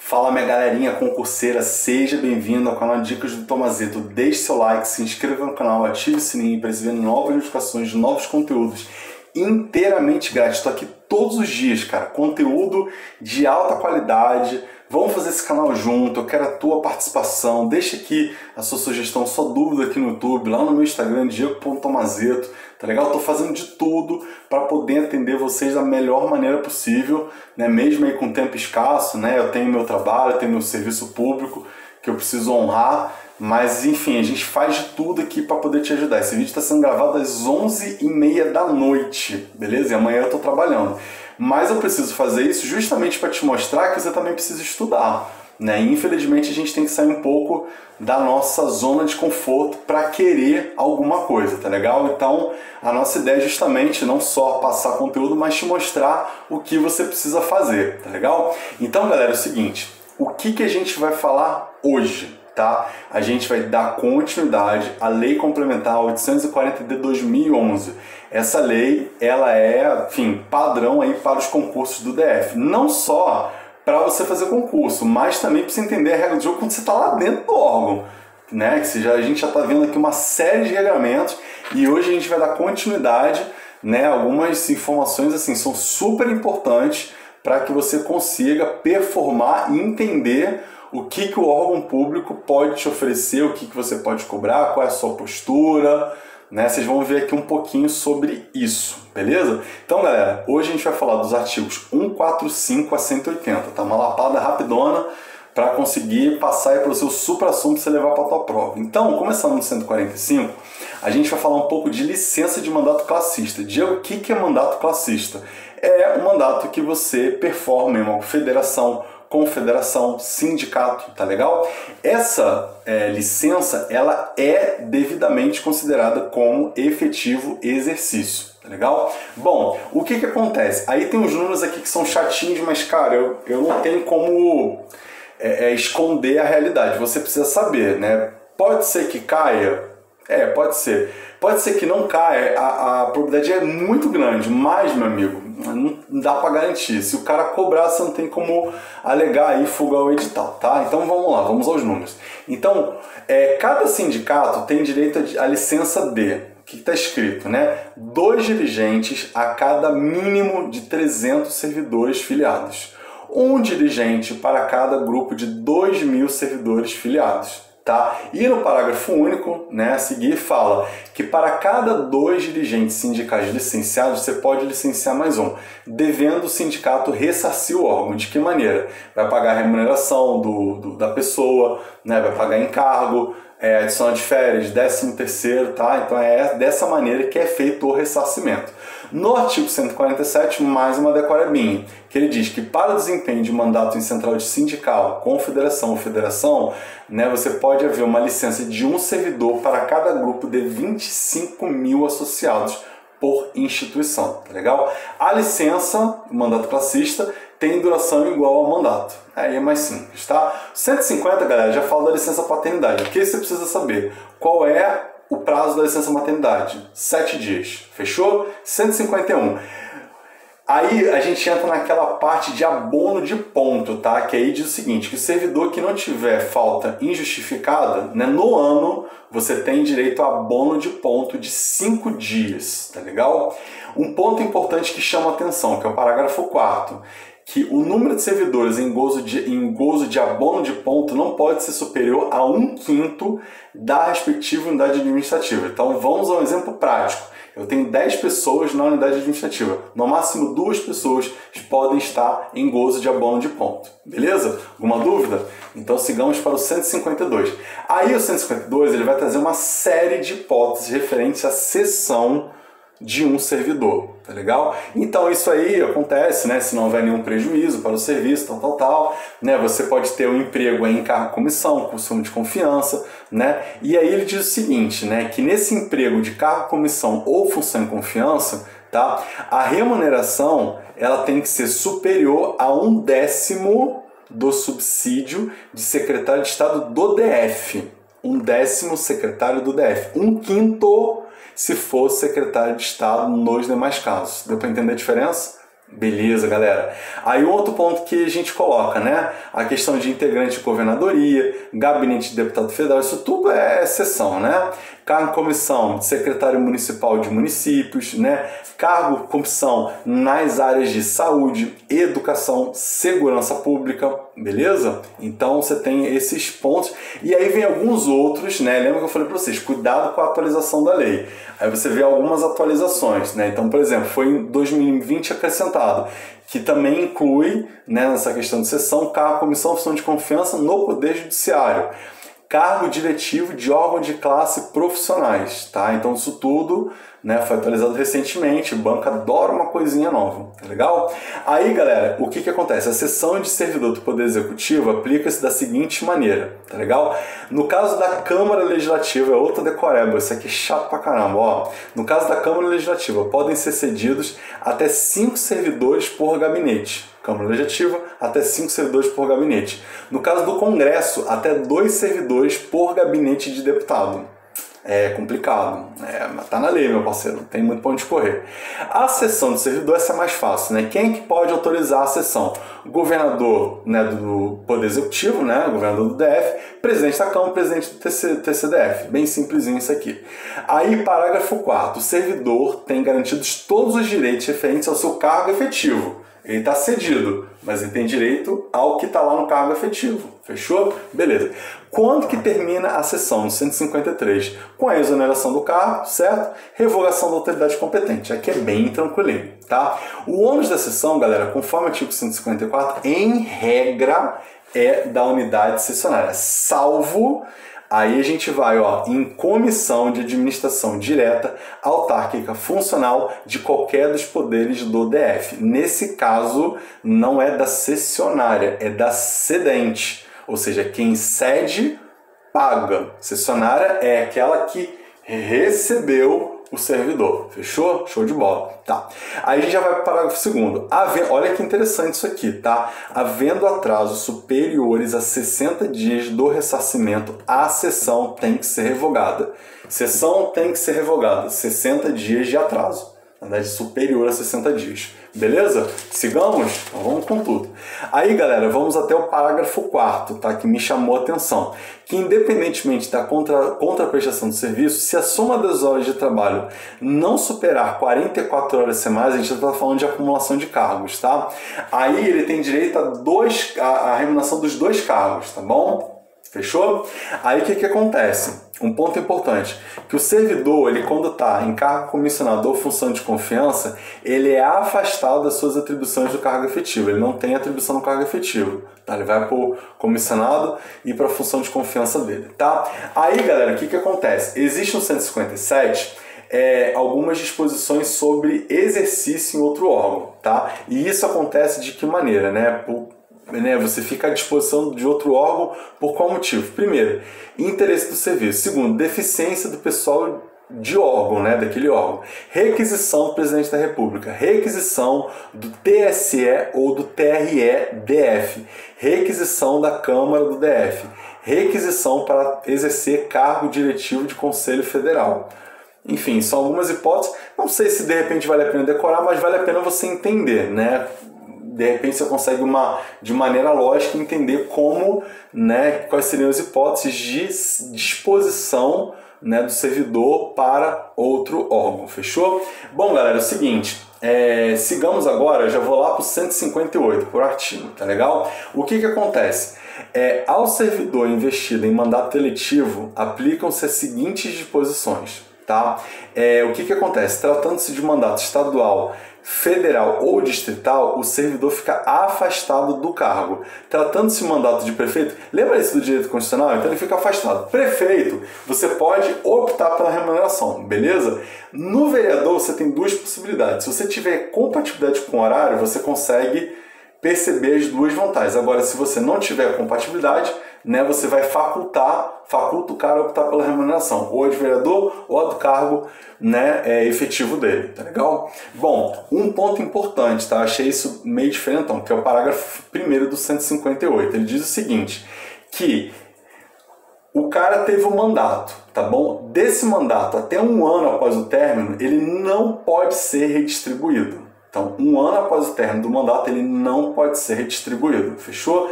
Fala minha galerinha concurseira, seja bem-vindo ao canal Dicas do Tomazito. Deixe seu like, se inscreva no canal, ative o sininho para receber novas notificações de novos conteúdos inteiramente grátis. Estou aqui todos os dias, cara, conteúdo de alta qualidade. Vamos fazer esse canal junto, eu quero a tua participação. Deixa aqui a sua sugestão, sua dúvida aqui no YouTube, lá no meu Instagram, diego.tomazito, tá legal? Estou fazendo de tudo para poder atender vocês da melhor maneira possível, né? Mesmo aí com tempo escasso, né? Eu tenho meu trabalho, eu tenho meu serviço público que eu preciso honrar, mas enfim, a gente faz de tudo aqui para poder te ajudar. Esse vídeo está sendo gravado às 11h30 da noite, beleza? E amanhã eu estou trabalhando. Mas eu preciso fazer isso justamente para te mostrar que você também precisa estudar, né? E infelizmente a gente tem que sair um pouco da nossa zona de conforto para querer alguma coisa, tá legal? Então a nossa ideia é justamente não só passar conteúdo, mas te mostrar o que você precisa fazer, tá legal? Então galera, é o seguinte, o que a gente vai falar hoje? Tá? A gente vai dar continuidade à Lei Complementar 840 de 2011. Essa lei, ela é, enfim, padrão aí para os concursos do DF. Não só para você fazer concurso, mas também para você entender a regra do jogo quando você está lá dentro do órgão, né? Que a gente já está vendo aqui uma série de regulamentos e hoje a gente vai dar continuidade, né? Algumas informações assim são super importantes para que você consiga performar e entender o que o órgão público pode te oferecer, o que você pode cobrar, qual é a sua postura, né? Vocês vão ver aqui um pouquinho sobre isso, beleza? Então, galera, hoje a gente vai falar dos artigos 145 a 180, tá? Uma lapada rapidona para conseguir passar aí para o seu supra-assunto para você levar para a tua prova. Então, começando no 145, a gente vai falar um pouco de licença de mandato classista. Diego, o que é mandato classista? É um mandato que você performa em uma federação, confederação, sindicato, tá legal? Essa licença, ela é devidamente considerada como efetivo exercício, tá legal? Bom, o que acontece? Aí tem uns números aqui que são chatinhos, mas cara, eu não tenho como esconder a realidade, você precisa saber, né? Pode ser que caia? Pode ser. Pode ser que não caia, a probabilidade é muito grande, mas, meu amigo, não dá para garantir. Se o cara cobrar, você não tem como alegar aí fuga ao edital, tá? Então vamos lá, vamos aos números. Então, cada sindicato tem direito à licença de, o que está escrito, né? 2 dirigentes a cada mínimo de 300 servidores filiados. 1 dirigente para cada grupo de 2.000 servidores filiados. Tá? E no parágrafo único, né, a seguir fala que para cada 2 dirigentes sindicais licenciados, você pode licenciar mais um, devendo o sindicato ressarcir o órgão. De que maneira? Vai pagar a remuneração da pessoa, né, vai pagar encargo, adição de férias, 13º, tá? Então é dessa maneira que é feito o ressarcimento. No artigo 147, mais uma decorebinha, que ele diz que para o desempenho de mandato em central de sindical, confederação ou federação, né, você pode haver uma licença de um servidor para cada grupo de 25.000 associados por instituição, tá legal? A licença, o mandato classista, tem duração igual ao mandato. Aí é mais simples, tá? 150, galera, já fala da licença paternidade. O que você precisa saber? Qual é o prazo da licença maternidade? 7 dias. Fechou? 151. Aí a gente entra naquela parte de abono de ponto, tá? Que aí diz o seguinte, que o servidor que não tiver falta injustificada, né, no ano, você tem direito a abono de ponto de 5 dias, tá legal? Um ponto importante que chama a atenção, que é o parágrafo 4º, que o número de servidores em gozo de abono de ponto não pode ser superior a 1/5 da respectiva unidade administrativa. Então vamos a um exemplo prático. Eu tenho 10 pessoas na unidade administrativa. No máximo 2 pessoas podem estar em gozo de abono de ponto. Beleza? Alguma dúvida? Então sigamos para o 152. Aí o 152 ele vai trazer uma série de hipóteses referentes à cessão de um servidor, tá legal? Então isso aí acontece, né? Se não houver nenhum prejuízo para o serviço, tal, né? Você pode ter um emprego em cargo comissão, consumo de confiança, né? E aí ele diz o seguinte, né? Que nesse emprego de cargo comissão ou função em confiança, tá? A remuneração ela tem que ser superior a 1/10 do subsídio de secretário de Estado do DF. 1/10 secretário do DF. 1/5 se for secretário de Estado nos demais casos. Deu para entender a diferença? Beleza, galera. Aí outro ponto que a gente coloca, né? A questão de integrante de governadoria, gabinete de deputado federal, isso tudo é exceção, né? Cargo comissão de secretário municipal de municípios, né? Cargo comissão nas áreas de saúde, educação, segurança pública, beleza? Então você tem esses pontos. E aí vem alguns outros, né? Lembra que eu falei para vocês, cuidado com a atualização da lei. Aí você vê algumas atualizações, né? Então, por exemplo, foi em 2020 acrescentado, que também inclui, né, nessa questão de sessão, cargo, comissão, função de confiança no Poder Judiciário. Cargo diretivo de órgão de classe profissionais, tá? Então isso tudo, né, foi atualizado recentemente, o banco adora uma coisinha nova, tá legal? Aí, galera, o que que acontece? A seção de servidor do Poder Executivo aplica-se da seguinte maneira, tá legal? No caso da Câmara Legislativa, é outra decoreba, isso aqui é chato pra caramba, ó. No caso da Câmara Legislativa, podem ser cedidos até 5 servidores por gabinete. Câmara Legislativa, até 5 servidores por gabinete. No caso do Congresso, até 2 servidores por gabinete de deputado. É complicado, mas tá na lei, meu parceiro, não tem muito pra onde correr. A sessão de servidor, essa é mais fácil, né? Quem é que pode autorizar a sessão? O governador, né, do Poder Executivo, né, o governador do DF, presidente da Câmara, presidente do TCDF. Bem simplesinho isso aqui. Aí, parágrafo 4º, o servidor tem garantidos todos os direitos referentes ao seu cargo efetivo. Ele está cedido, mas ele tem direito ao que está lá no cargo efetivo. Fechou? Beleza. Quando que termina a sessão? No 153. Com a exoneração do cargo, certo? Revogação da autoridade competente. Aqui é bem tranquilinho, tá? O ônus da sessão, galera, conforme o artigo 154, em regra, é da unidade sessionária. Salvo... Aí a gente vai, ó, em comissão de administração direta, autárquica, funcional de qualquer dos poderes do DF. Nesse caso, não é da cessionária, é da cedente. Ou seja, quem cede, paga. Cessionária é aquela que recebeu o servidor. Fechou? Show de bola. Tá. Aí a gente já vai para o parágrafo 2º. Olha que interessante isso aqui, tá? Havendo atrasos superiores a 60 dias do ressarcimento, a sessão tem que ser revogada. Sessão tem que ser revogada. 60 dias de atraso. Na verdade, superior a 60 dias. Beleza? Sigamos? Então vamos com tudo. Aí, galera, vamos até o parágrafo 4º, tá? Que me chamou a atenção. Que independentemente da contraprestação de serviço, se a soma das horas de trabalho não superar 44 horas semanais, a gente está falando de acumulação de cargos, tá? Aí ele tem direito a remuneração dos 2 cargos, tá bom? Fechou? Aí o que acontece? Um ponto importante, que o servidor, ele quando está em cargo comissionado ou função de confiança, ele é afastado das suas atribuições do cargo efetivo, ele não tem atribuição no cargo efetivo, tá? Ele vai para o comissionado e para a função de confiança dele, tá? Aí, galera, o que acontece? Existe no 157 algumas disposições sobre exercício em outro órgão, tá? E isso acontece de que maneira, né? Você fica à disposição de outro órgão por qual motivo? Primeiro, interesse do serviço. Segundo, deficiência do pessoal de órgão, né, daquele órgão. Requisição do presidente da República. Requisição do TSE ou do TRE-DF. Requisição da Câmara do DF. Requisição para exercer cargo diretivo de Conselho Federal. Enfim, são algumas hipóteses. Não sei se de repente vale a pena decorar, mas vale a pena você entender, né? De repente você consegue de maneira lógica entender como, né, quais seriam as hipóteses de disposição, né, do servidor para outro órgão. Fechou? Bom, galera, é o seguinte, sigamos agora, já vou lá para o 158, por artigo, tá legal? O que acontece? Ao servidor investido em mandato eletivo, aplicam-se as seguintes disposições, tá? O que acontece? Tratando-se de mandato estadual, federal ou distrital, o servidor fica afastado do cargo. Tratando-se de mandato de prefeito, lembra isso do direito constitucional? Então ele fica afastado. Prefeito, você pode optar pela remuneração, beleza? No vereador você tem 2 possibilidades. Se você tiver compatibilidade com o horário, você consegue perceber as 2 vantagens. Agora, se você não tiver compatibilidade, né, você vai faculta o cara a optar pela remuneração, ou a de vereador ou a do cargo, né, efetivo dele, tá legal? Bom, um ponto importante, tá? Achei isso meio diferentão, que é o parágrafo 1º do 158. Ele diz o seguinte, que o cara teve um mandato, tá bom? Desse mandato, até 1 ano após o término, ele não pode ser redistribuído. Então, um ano após o término do mandato, ele não pode ser redistribuído. Fechou?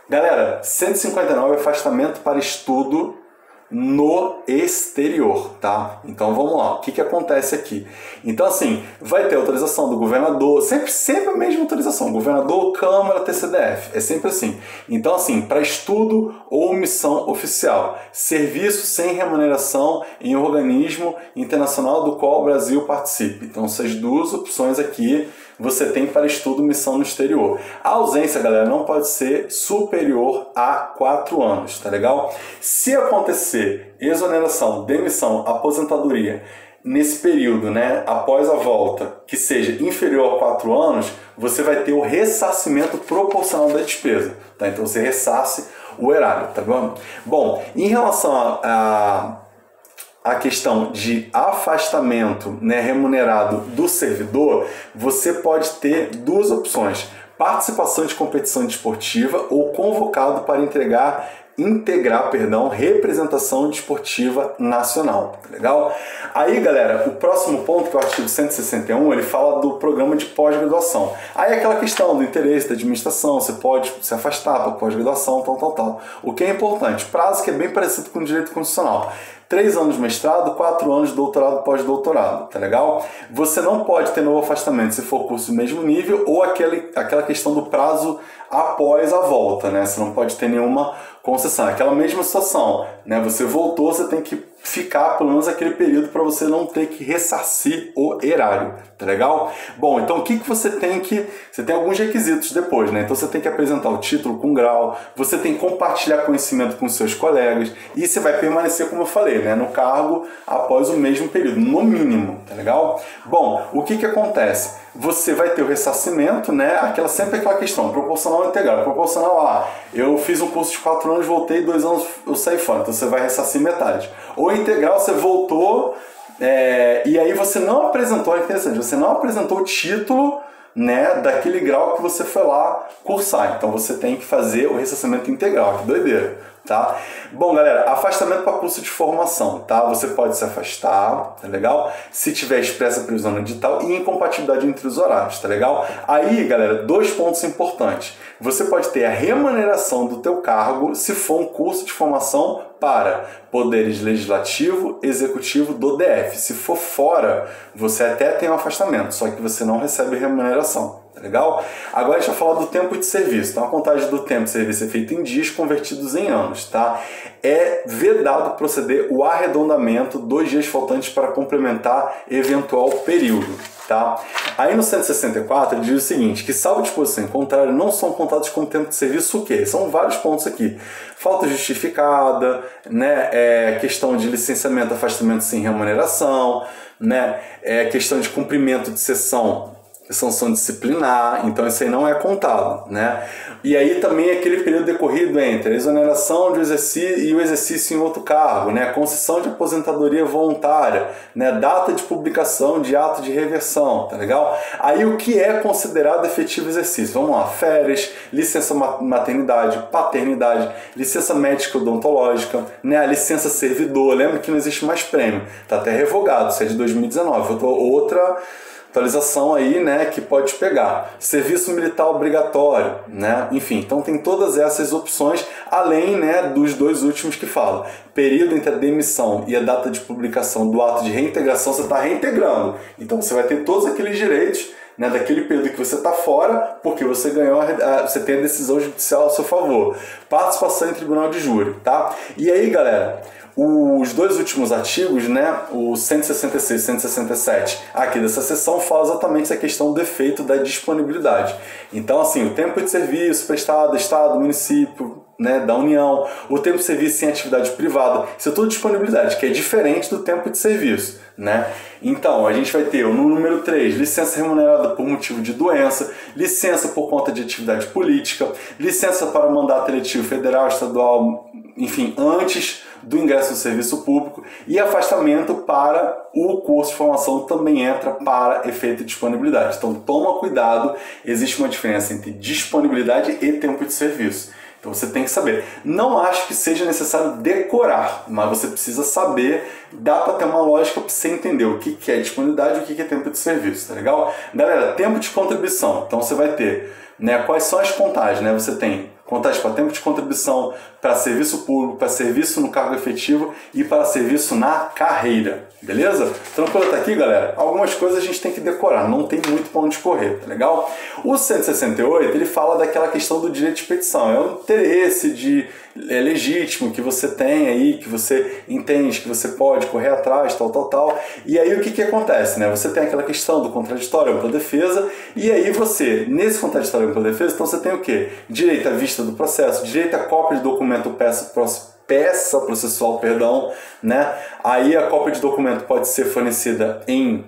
Galera, 159 é afastamento para estudo no exterior, tá? Então vamos lá, o que acontece aqui? Então assim, vai ter autorização do governador, sempre a mesma autorização, governador, Câmara, TCDF, é sempre assim. Então assim, para estudo ou missão oficial, serviço sem remuneração em organismo internacional do qual o Brasil participe. Então essas duas opções aqui você tem para estudo missão no exterior. A ausência, galera, não pode ser superior a 4 anos, tá legal? Se acontecer exoneração, demissão, aposentadoria nesse período, né, após a volta, que seja inferior a 4 anos, você vai ter o ressarcimento proporcional da despesa, tá? Então você ressarce o erário, tá bom? Bom, em relação a questão de afastamento, né, remunerado do servidor, você pode ter duas opções: participação de competição desportiva ou convocado para integrar representação desportiva nacional, tá legal? Aí, galera, o próximo ponto, que é o artigo 161, ele fala do programa de pós-graduação. Aí é aquela questão do interesse da administração, você pode se afastar para pós-graduação, tal. O que é importante, prazo que é bem parecido com o direito constitucional. 3 anos de mestrado, 4 anos de doutorado, pós-doutorado, tá legal? Você não pode ter novo afastamento se for curso do mesmo nível ou aquela questão do prazo após a volta, né? Você não pode ter nenhuma concessão. Aquela mesma situação, né? Você voltou, você tem que ficar pelo menos aquele período para você não ter que ressarcir o erário, tá legal? Bom, então o que você tem que... Você tem alguns requisitos depois, né? Então você tem que apresentar o título com grau, você tem que compartilhar conhecimento com seus colegas e você vai permanecer, como eu falei, né, no cargo após o mesmo período, no mínimo, tá legal? Bom, o que acontece? Você vai ter o ressarcimento, né? Sempre aquela questão, proporcional ou integral. Proporcional, eu fiz um curso de 4 anos, voltei, 2 anos eu saí fora, então você vai ressarcir metade. Ou integral, você voltou, e aí você não apresentou, é interessante, você não apresentou o título, né, daquele grau que você foi lá cursar. Então você tem que fazer o ressarcimento integral, que doideira, tá? Bom, galera, afastamento para curso de formação, tá? Você pode se afastar, tá legal? Se tiver expressa previsão no edital e incompatibilidade entre os horários, tá legal? Aí, galera, 2 pontos importantes. Você pode ter a remuneração do teu cargo se for um curso de formação para poderes legislativo, executivo do DF. Se for fora, você até tem um afastamento, só que você não recebe remuneração, tá legal? Agora a gente vai falar do tempo de serviço. Então a contagem do tempo de serviço é feita em dias convertidos em anos, tá? É vedado proceder o arredondamento dos dias faltantes para complementar eventual período, tá? Aí no 164 ele diz o seguinte, que salvo disposição contrária não são contados como tempo de serviço o quê? São vários pontos aqui. Falta justificada, né? Questão de licenciamento, afastamento sem remuneração, né? Questão de cumprimento de sanção disciplinar, então isso aí não é contado, né? E aí também aquele período decorrido entre a exoneração de exercício e o exercício em outro cargo, né? Concessão de aposentadoria voluntária, né? Data de publicação de ato de reversão, tá legal? Aí o que é considerado efetivo exercício? Vamos lá, férias, licença maternidade, paternidade, licença médica odontológica, né? A licença servidor, lembra que não existe mais prêmio, tá até revogado, isso é de 2019, outra atualização aí, né, que pode pegar. Serviço militar obrigatório, né? Enfim, então tem todas essas opções, além, né, dos 2 últimos que falam. Período entre a demissão e a data de publicação do ato de reintegração, você está reintegrando. Então você vai ter todos aqueles direitos, né, daquele período que você está fora, porque você ganhou, você tem a decisão judicial ao seu favor. Participação em tribunal de júri, tá? E aí, galera, os 2 últimos artigos, né, o 166 e 167 aqui dessa seção, fala exatamente essa questão do efeito da disponibilidade. Então, assim, o tempo de serviço prestado, Estado, município, né, da União, o tempo de serviço sem atividade privada, isso é tudo disponibilidade, que é diferente do tempo de serviço, né? Então, a gente vai ter no número 3, licença remunerada por motivo de doença, licença por conta de atividade política, licença para mandato eletivo federal, estadual, enfim, antes do ingresso no serviço público, e afastamento para o curso de formação também entra para efeito de disponibilidade. Então toma cuidado, existe uma diferença entre disponibilidade e tempo de serviço. Então você tem que saber. Não acho que seja necessário decorar, mas você precisa saber, dá para ter uma lógica para você entender o que é disponibilidade e o que é tempo de serviço, tá legal? Galera, tempo de contribuição. Então você vai ter, né, quais são as contagens, né? Você tem contagem para tempo de contribuição, para serviço público, para serviço no cargo efetivo e para serviço na carreira, beleza? Tranquilo até aqui, galera? Algumas coisas a gente tem que decorar, não tem muito para onde correr, tá legal? O 168, ele fala daquela questão do direito de petição, é um interesse legítimo que você tem aí, que você entende que você pode correr atrás, tal. E aí o que acontece, né? Você tem aquela questão do contraditório, ampla defesa, e aí você, nesse contraditório, ampla defesa, então você tem o quê? Direito à vista do processo, direito à cópia de documento peça processual, né? Aí a cópia de documento pode ser fornecida em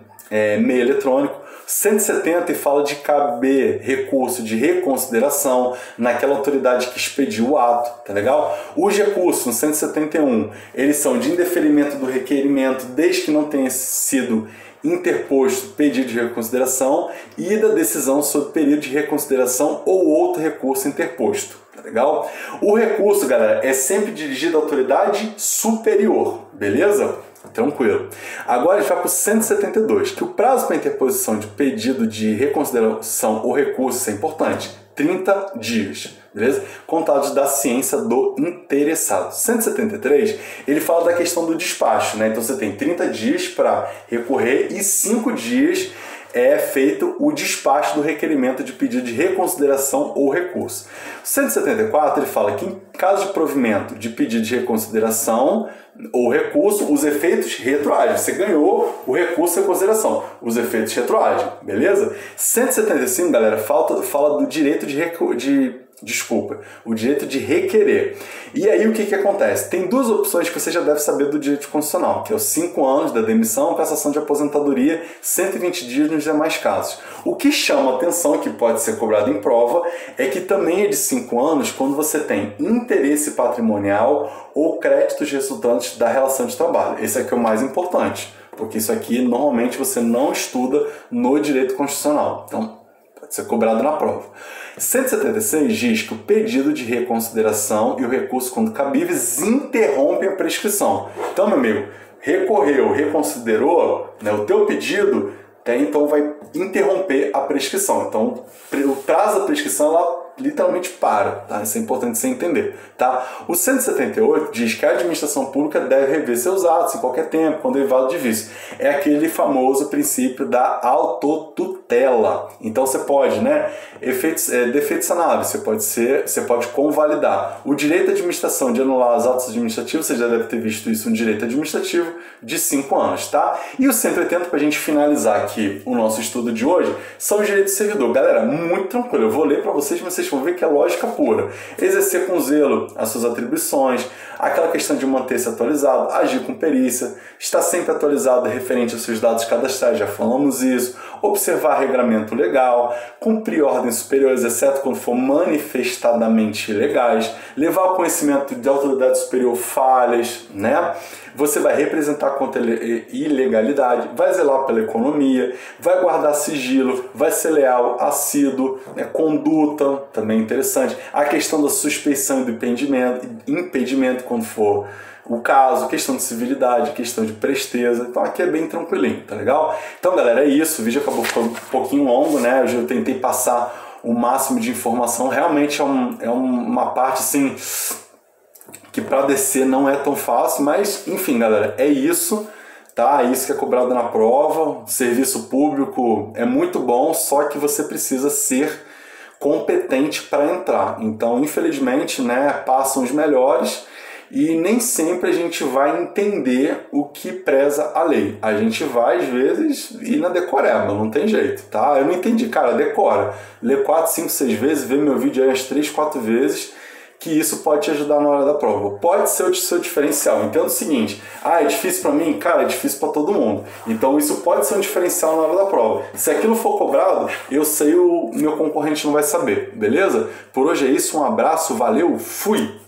meio eletrônico. 170 fala de caber recurso de reconsideração naquela autoridade que expediu o ato, tá legal? Os recursos no 171, eles são de indeferimento do requerimento desde que não tenha sido interposto pedido de reconsideração e da decisão sobre período de reconsideração ou outro recurso interposto, tá legal? O recurso, galera, é sempre dirigido à autoridade superior, beleza? Tranquilo. Agora a gente vai para o 172, que o prazo para interposição de pedido de reconsideração ou recurso, isso é importante, 30 dias, beleza? Contados da ciência do interessado. 173, ele fala da questão do despacho, né? Então você tem 30 dias para recorrer e 5 dias é feito o despacho do requerimento de pedido de reconsideração ou recurso. 174, ele fala que em caso de provimento de pedido de reconsideração ou recurso, os efeitos retroagem. Você ganhou o recurso de reconsideração, os efeitos retroagem, beleza? 175, galera, fala do direito o direito de requerer. E aí o que acontece? Tem duas opções que você já deve saber do direito constitucional, que é os 5 anos da demissão, cassação de aposentadoria, 120 dias nos demais casos. O que chama atenção, que pode ser cobrado em prova, é que também é de 5 anos quando você tem interesse patrimonial ou créditos resultantes da relação de trabalho. Esse aqui é o mais importante, porque isso aqui normalmente você não estuda no direito constitucional. Então, pode ser cobrado na prova. 176 diz que o pedido de reconsideração e o recurso, quando cabíveis, interrompem a prescrição. Então, meu amigo, recorreu, reconsiderou, né, o teu pedido, então vai interromper a prescrição. Então, o prazo da prescrição, ela literalmente para, tá? Isso é importante você entender, tá? O 178 diz que a administração pública deve rever seus atos em qualquer tempo, quando derivado de vício. É aquele famoso princípio da autotutela. Então você pode, né? Defeitos sanáveis, você pode convalidar. O direito à administração de anular os atos administrativos, você já deve ter visto isso, um direito administrativo de 5 anos, tá? E o 180, para a gente finalizar aqui o nosso estudo de hoje, são os direitos do servidor. Galera, muito tranquilo, eu vou ler para vocês, mas vocês vão ver que é lógica pura. Exercer com zelo as suas atribuições, aquela questão de manter-se atualizado, agir com perícia, estar sempre atualizado referente aos seus dados cadastrais, já falamos isso, observar regramento legal, cumprir ordens superiores, exceto quando for manifestadamente ilegais, levar ao conhecimento de autoridade superior falhas, né? Você vai representar contra ilegalidade, vai zelar pela economia, vai guardar sigilo, vai ser leal, assíduo, né? Conduta, também interessante. A questão da suspeição e do impedimento quando for o caso, questão de civilidade, questão de presteza. Então aqui é bem tranquilinho, tá legal? Então, galera, é isso. O vídeo acabou ficando um pouquinho longo, né? Eu tentei passar o máximo de informação. Realmente é uma parte, assim, que para descer não é tão fácil, mas enfim, galera, é isso, tá? É isso que é cobrado na prova. O serviço público é muito bom, só que você precisa ser competente para entrar. Então, infelizmente, né, passam os melhores e nem sempre a gente vai entender o que preza a lei. A gente vai, às vezes, ir na decoreba, não tem jeito, tá? Eu não entendi, cara, decora. Lê 4, 5, 6 vezes, vê meu vídeo aí umas 3, 4 vezes, que isso pode te ajudar na hora da prova. Pode ser o seu diferencial. Entenda o seguinte, é difícil para mim? Cara, é difícil para todo mundo. Então isso pode ser um diferencial na hora da prova. Se aquilo for cobrado, eu sei, o meu concorrente não vai saber, beleza? Por hoje é isso, um abraço, valeu, fui!